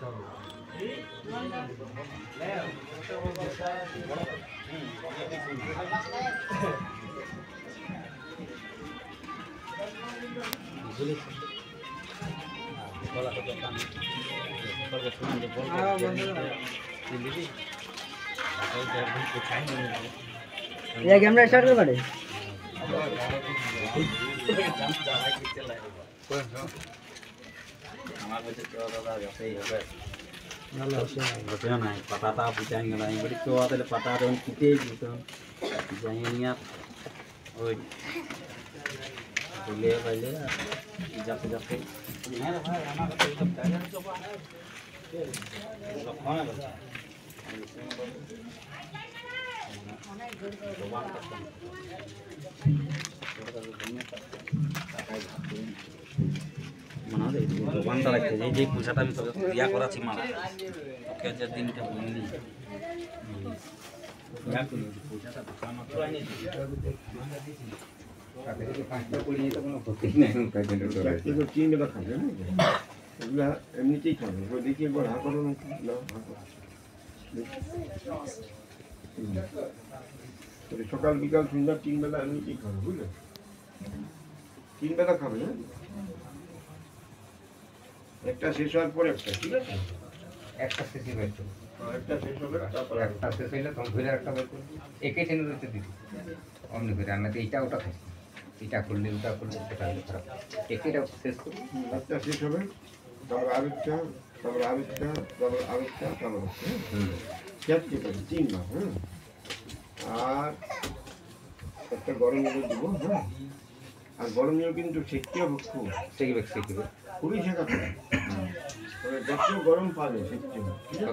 ये camera start कर पड़े patata bujangan lain beri tua tadi patata dan kita gitu bujangan niat oh boleh boleh ijak ini ada apa anak itu kalian coba mana baca mana ada itu bangsa lagi jadi pusat kami tu dia korasi mana oke aja dinta begini ya tu pusat apa sama tu ini tapi itu pasti kuliah itu kan penting nih kajian dokter itu Cina dah kajian ya ini cik kan kalau dikit boleh apa orang jadi সকাল বিকাল সন্ধ্যা 3 বেলা আমি কি খাবো বুঝলে 3 বেলা খাবে না একটা শেষ হওয়ার পর একটা ঠিক আছে একটা শেষ হবে একটা শেষ হবে তারপর একটা শেষ হইলে তখন ঘুরে একটা বের করব একই টেনে দিতে দিবি অমনি করে আমরা এইটা ওটা খাই এটা করলে ওটা করলে সেটা হলে খারাপ একইটা শেষ করি একটা শেষ হবে তারপর আরেকটা তারপর আরেকটা তারপর আরেকটা তারপর চারটে করে 3 মাস হ্যাঁ আর একটা গরম জল দিব হ্যাঁ আর গরম জল কিন্তু সেকতে হবে খুব সেকবে খুবই শেখাতে হবে যত গরম পাবে সেকতে হবে